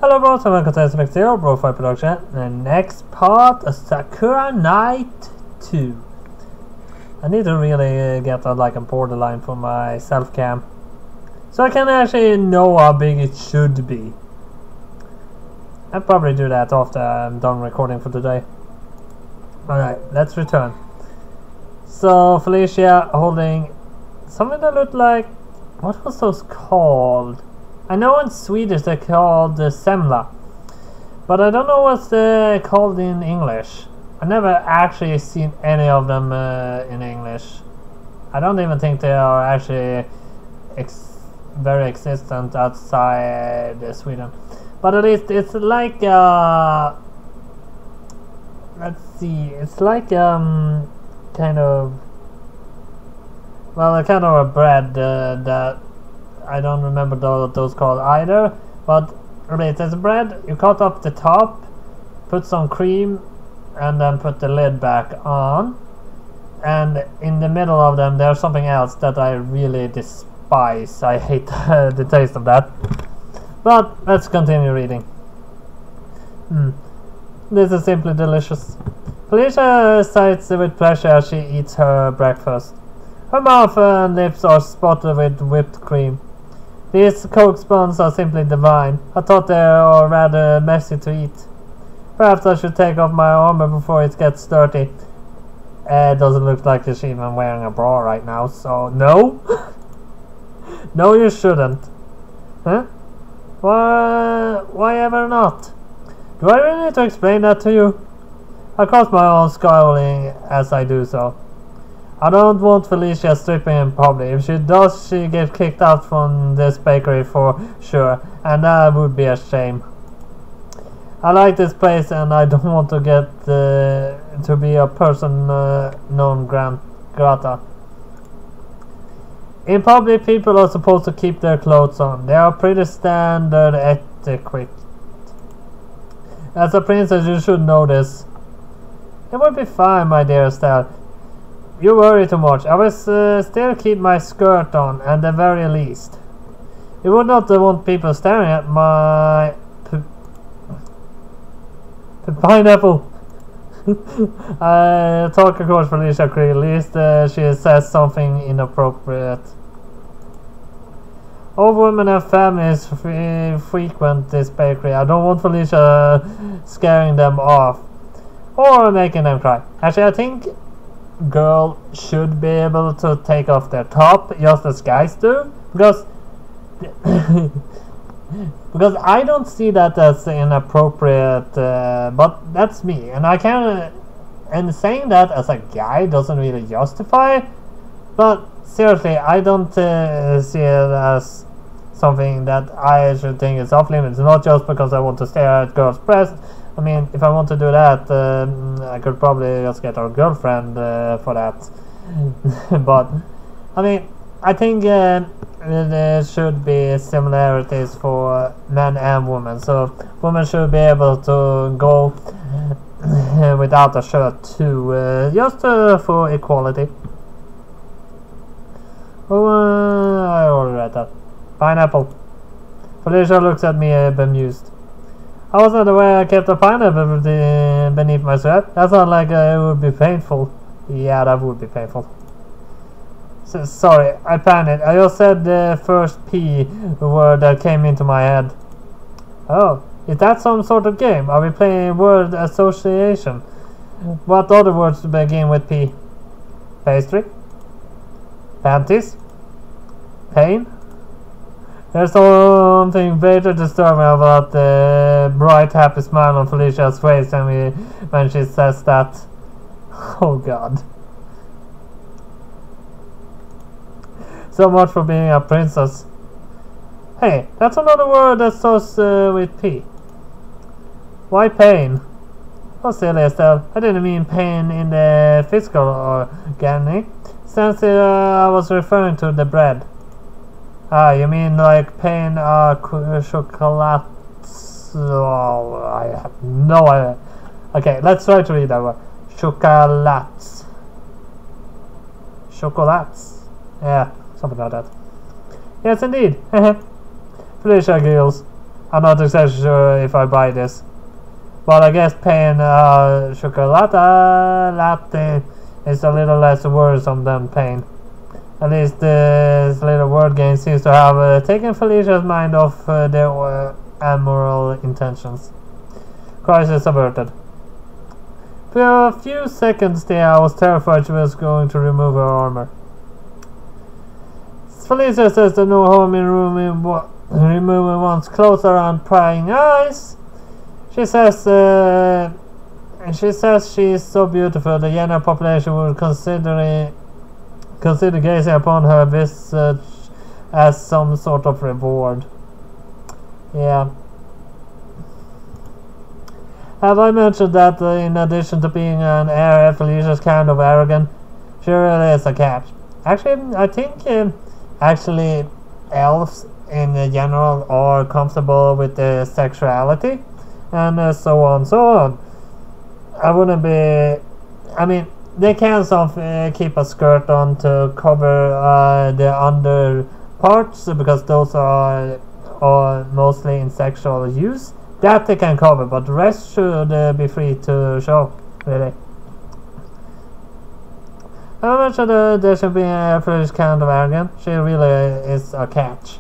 Hello bros and welcome to SMX Zero Bro Fight Production. The next part of Sakura Night 2. I need to really get a borderline for my self cam, so I can actually know how big it should be. I'll probably do that after I'm done recording for today. Alright, let's return. So Felicia holding something that looked like, what was those called? I know in Swedish they're called semla, but I don't know what's called in English. I never actually seen any of them in English. I don't even think they are actually very existent outside Sweden. But at least it's like let's see, it's like kind of, well, a kind of a bread that I don't remember those called either, but it says bread. You cut off the top, put some cream, and then put the lid back on. And in the middle of them, there's something else that I really despise. I hate the taste of that. But let's continue reading. This is simply delicious. Felicia sighs with pleasure as she eats her breakfast. Her mouth and lips are spotted with whipped cream. These Coke buns are simply divine. I thought they are rather messy to eat. Perhaps I should take off my armor before it gets dirty. It doesn't look like she's even wearing a bra right now, so no. No, you shouldn't. Huh? Why ever not? Do I really need to explain that to you? I cross my arms, scowling as I do so. I don't want Felicia stripping in public. If she does, she gets kicked out from this bakery for sure, and that would be a shame. I like this place, and I don't want to get to be a person non grata. In public, people are supposed to keep their clothes on. They are pretty standard etiquette. As a princess, you should know this. It would be fine, my dear Estelle. You worry too much. I will still keep my skirt on, at the very least. You would not want people staring at my pineapple. I talk across Felicia Cree. At least she says something inappropriate. All women and families frequent this bakery. I don't want Felicia scaring them off or making them cry. Actually, I think girl should be able to take off their top just as guys do, because I don't see that as inappropriate, but that's me, and I can, and saying that as a guy doesn't really justify, but seriously, I don't see it as something that I should think is off limits, not just because I want to stare at girls' breasts. I mean, if I want to do that, I could probably just get our girlfriend for that. But, I mean, I think there should be similarities for men and women. So, women should be able to go without a shirt too, just for equality. Oh, I already read that. Pineapple. Felicia looks at me bemused. I wasn't aware I kept a pineapple beneath my sweat. That sounds like it would be painful. Yeah, that would be painful. So, sorry, I panicked. I just said the first P word that came into my head. Oh, is that some sort of game? Are we playing word association? What other words begin with P? Pastry? Panties? Pain? There's something very disturbing about the bright, happy smile on Felicia's face when she says that. Oh God. So much for being a princess. Hey, that's another word that starts with P. Why pain? Oh, silly Estelle. I didn't mean pain in the physical organic sense. I was referring to the bread. Ah, you mean like pain chocolate? Oh, I have no idea. Okay, let's try to read that word. Chocolates. Chocolates. Yeah, something like that. Yes, indeed. Felicia giggles. I'm not exactly sure if I buy this. But I guess paying chocolate latte is a little less worrisome than pain. At least this little word game seems to have taken Felicia's mind off their immoral intentions. Crisis averted. For a few seconds there, I was terrified she was going to remove her armor. Felicia says there's no harm in removing one's clothes around prying eyes. She says she's so beautiful the general population would consider gazing upon her visage as some sort of reward. Yeah. Have I mentioned that in addition to being an heir, Felicia's kind of arrogant? She really is a catch. Actually, I think elves in general are comfortable with their sexuality and so on. I wouldn't be. I mean, they can keep a skirt on to cover the under parts because those are mostly in sexual use. That they can cover, but the rest should be free to show, really. I mentioned there should be a British kind of arrogant. She really is a catch.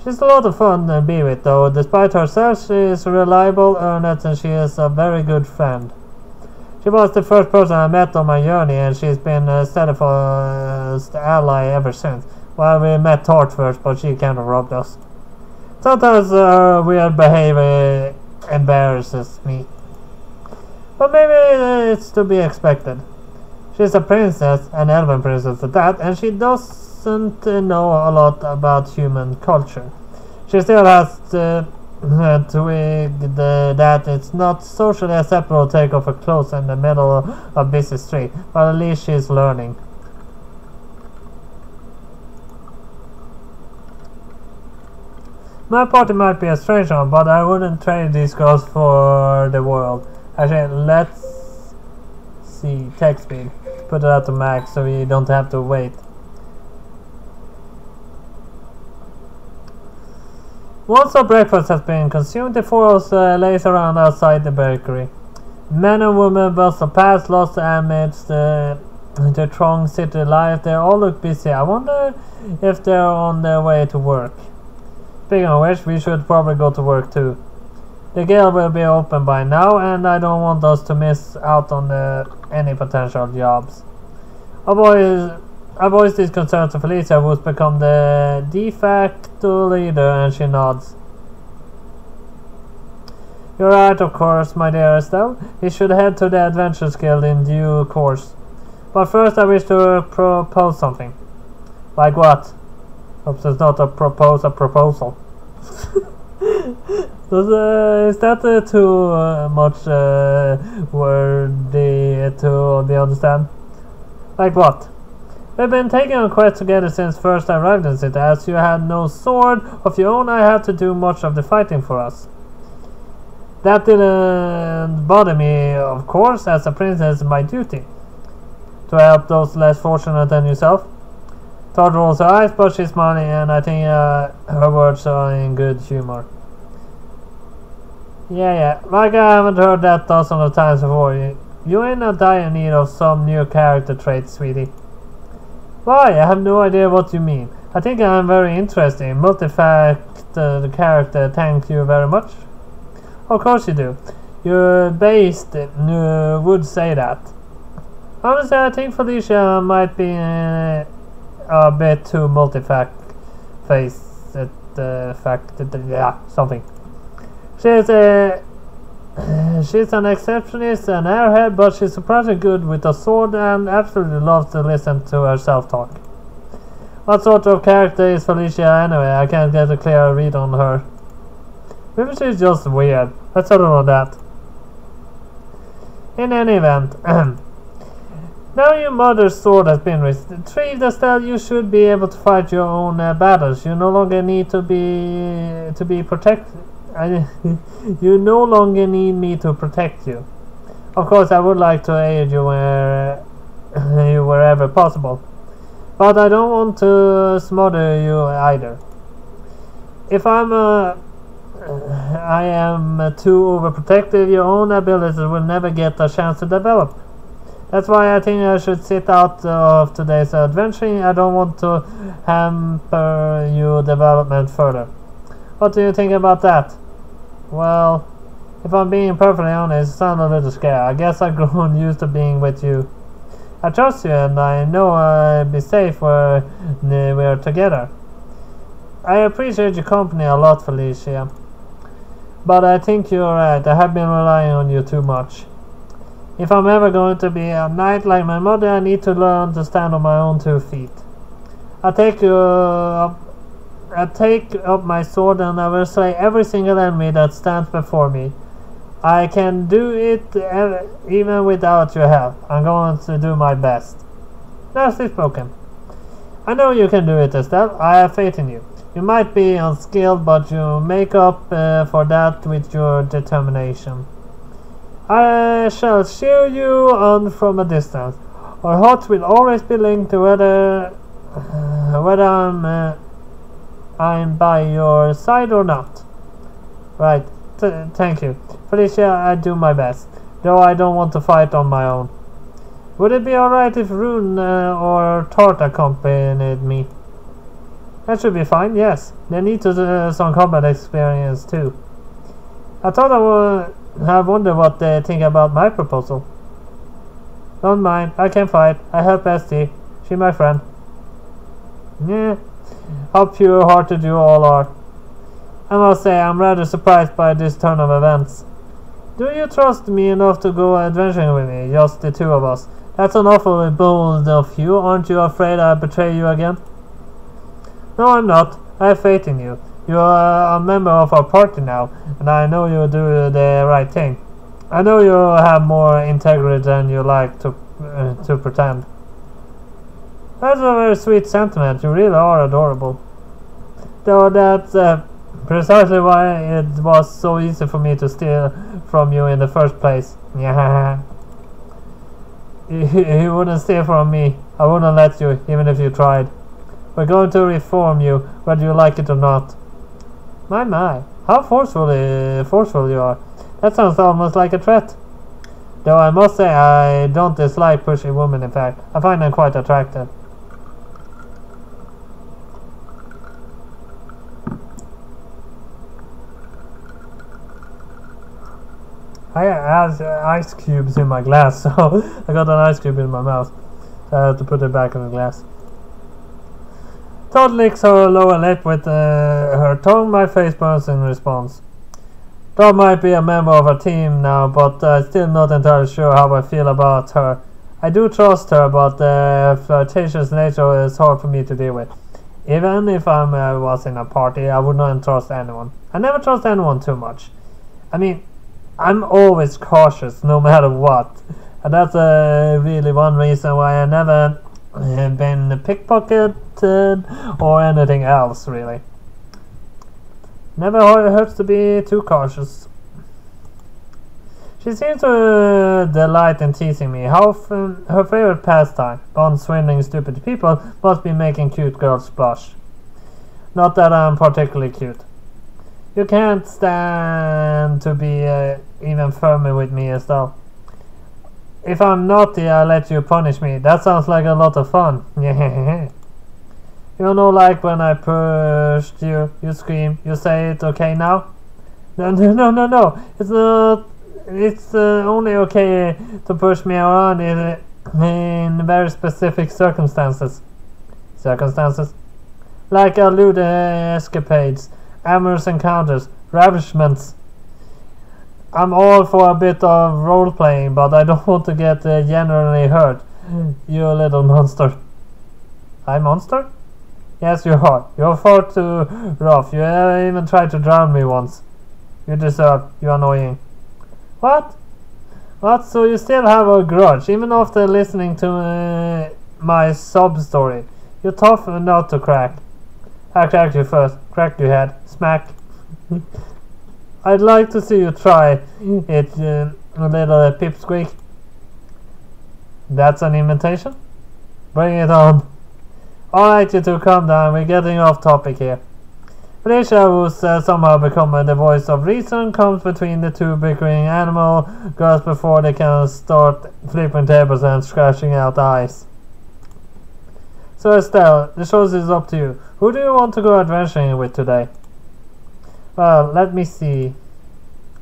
She's a lot of fun to be with, though. Despite herself, she is reliable, earnest, and she is a very good friend. She was the first person I met on my journey, and she's been a steadfast ally ever since. Well, we met Tort first, but she kind of robbed us. Sometimes weird behavior embarrasses me. But maybe it's to be expected. She's a princess, an elven princess at that, and she doesn't know a lot about human culture. She still has twigged that it's not socially acceptable to take off her clothes in the middle of a busy street, but at least she's learning. My party might be a strange one, but I wouldn't trade these girls for the world. Actually, let's see. Text speed. Put it out to max so you don't have to wait. Once our breakfast has been consumed, the four of us lays around outside the bakery. Men and women bustle past, lost amidst the throng city life. They all look busy. I wonder if they're on their way to work. Speaking of which, we should probably go to work too. The gate will be open by now, and I don't want us to miss out on any potential jobs. I voice these concerns to Felicia, who's become the de facto leader, and she nods. You're right, of course, my dear Estelle. We should head to the Adventures Guild in due course. But first I wish to propose something. Like what? Hope it's not a proposal. Is that too much wordy to be understand? Like what? We've been taking a quest together since first I arrived in the city. As you had no sword of your own, I had to do much of the fighting for us. That didn't bother me, of course, as a princess, my duty. To help those less fortunate than yourself. Todd rolls her eyes, but she's smiling, and I think her words are in good humor. Yeah, like I haven't heard that dozens of times before. You're in a dire need of some new character traits, sweetie. Why? I have no idea what you mean. I think I'm very interesting. Multi-faceted character, thank you very much. Of course you do. Your based would say that. Honestly, I think Felicia might be a bit too multi-faceted, something. She's an exceptionist, an airhead, but she's surprisingly good with a sword and absolutely loves to listen to her self-talk. What sort of character is Felicia anyway? I can't get a clear read on her. Maybe she's just weird. Let's settle on that. In any event, now your mother's sword has been retrieved, Estelle, you should be able to fight your own battles. You no longer need to be protected. You no longer need me to protect you. Of course, I would like to aid you wherever possible, but I don't want to smother you either. If I'm I am too overprotective, your own abilities will never get a chance to develop. That's why I think I should sit out of today's adventure. I don't want to hamper your development further. What do you think about that? Well, if I'm being perfectly honest, I'm a little scared. I guess I've grown used to being with you. I trust you and I know I'll be safe where we're together. I appreciate your company a lot, Felicia. But I think you're right. I have been relying on you too much. If I'm ever going to be a knight like my mother, I need to learn to stand on my own 2 feet. I take up my sword and I will slay every single enemy that stands before me. I can do it even without your help. I'm going to do my best. Nicely spoken. I know you can do it, Estelle. I have faith in you. You might be unskilled, but you make up for that with your determination. I shall cheer you on from a distance. Our hearts will always be linked to whether I'm by your side or not. Right. Thank you. Felicia, I do my best, though I don't want to fight on my own. Would it be alright if Rune or Tort accompanied me? That should be fine, yes. They need to do some combat experience too. I thought I wonder what they think about my proposal. Don't mind, I can fight. I help Esty. She my friend. Yeah, how pure-hearted you all are. I must say I'm rather surprised by this turn of events. Do you trust me enough to go adventuring with me, just the 2 of us? That's an awfully bold of you. Aren't you afraid I'll betray you again? No, I'm not. I have faith in you. You are a member of our party now, and I know you'll do the right thing. I know you have more integrity than you like to pretend. That's a very sweet sentiment. You really are adorable. Though that's precisely why it was so easy for me to steal from you in the first place. Yeah. You wouldn't steal from me. I wouldn't let you, even if you tried. We're going to reform you, whether you like it or not. My, how forceful you are. That sounds almost like a threat. Though I must say I don't dislike pushy women, in fact. I find them quite attractive. I have ice cubes in my glass, so I got an ice cube in my mouth. So I have to put it back in the glass. Todd licks her lower lip with her tongue. My face burns in response. Todd might be a member of our team now, but I'm still not entirely sure how I feel about her. I do trust her, but the flirtatious nature is hard for me to deal with. Even if I was in a party, I would not trust anyone. I never trust anyone too much. I mean, I'm always cautious, no matter what. And that's really one reason why I never been pickpocketed or anything else, really. Never hurts to be too cautious. She seems to delight in teasing me. Her favorite pastime, beyond swindling stupid people, must be making cute girls blush. Not that I'm particularly cute. You can't stand to be even firmer with me, Estelle. If I'm naughty, I'll let you punish me. That sounds like a lot of fun. You know, like when I pushed you, you scream, you say it's okay now? No. It's not. It's only okay to push me around in very specific circumstances. Like lewd escapades, amorous encounters, ravishments. I'm all for a bit of role-playing, but I don't want to get generally hurt. You little monster. I'm monster? Yes, you are. You're far too rough. You even tried to drown me once. You deserve. You annoying. What? What? So you still have a grudge, even after listening to my sob story? You're tough enough to crack. I cracked you first. Crack your head. Smack. I'd like to see you try it, a little pipsqueak. That's an invitation? Bring it on. Alright, you two, calm down. We're getting off topic here. Felicia, who's somehow become the voice of reason, comes between the two bickering animal girls before they can start flipping tables and scratching out eyes. So Estelle, the choice is up to you. Who do you want to go adventuring with today? Well, let me see.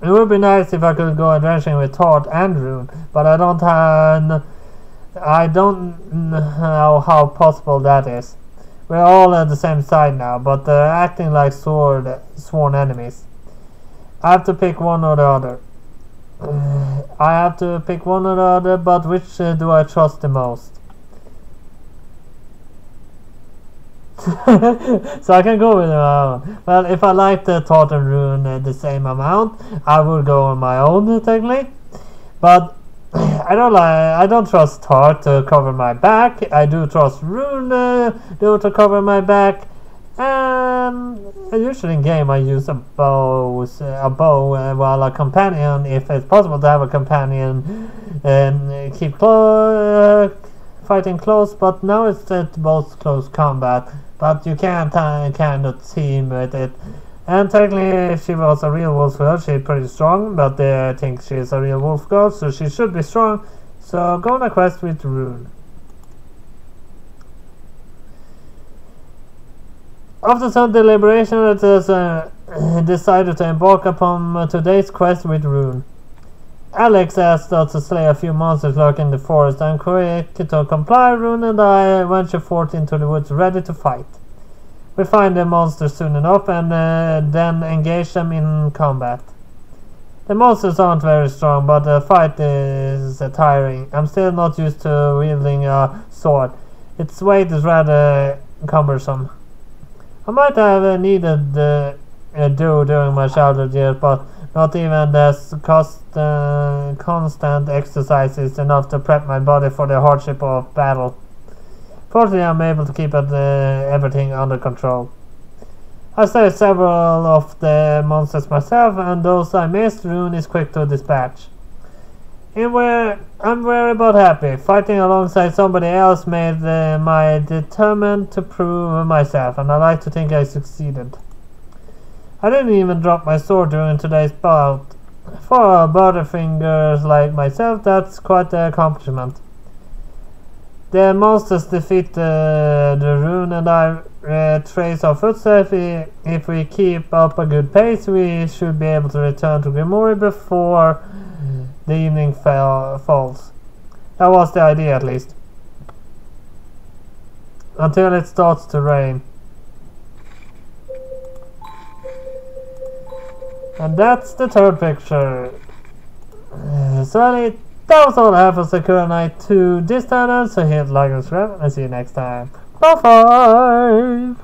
It would be nice if I could go adventuring with Tart and Rune, but I don't know how possible that is. We're all at the same side now, but acting like sworn enemies. I have to pick one or the other. But which do I trust the most? So I can go with my own. Well, if I like the Tart and Rune the same amount, I would go on my own technically. But I don't trust Tart to cover my back. I do trust Rune to cover my back. And usually in game I use a bow while a companion, if it's possible to have a companion, and keep fighting close. But now it's both close combat. But you can't kind of team with it. And technically, if she was a real wolf girl, she's pretty strong. But I think she's a real wolf girl, so she should be strong. So go on a quest with Rune. After some deliberation, it is decided to embark upon today's quest with Rune. Alex asked us to slay a few monsters lurking in the forest, and quick to comply, Rune and I venture forth into the woods ready to fight. We find the monsters soon enough and then engage them in combat. The monsters aren't very strong, but the fight is tiring. I'm still not used to wielding a sword. Its weight is rather cumbersome. I might have needed do during my childhood years, but not even this constant exercise is enough to prep my body for the hardship of battle. Fortunately, I'm able to keep everything under control. I slayed several of the monsters myself, and those I missed, Rune is quick to dispatch. I'm very but happy. Fighting alongside somebody else made me determined to prove myself, and I like to think I succeeded. I didn't even drop my sword during today's bout. For butterfingers like myself, that's quite an accomplishment. The monsters defeat the Rune and I trace our footsteps. If we keep up a good pace, we should be able to return to Grimoire before the evening falls. That was the idea, at least. Until it starts to rain. And that's the third picture. So that was all I have for Sakura Night 2 this time, so hit like and subscribe, and see you next time. Bye-bye!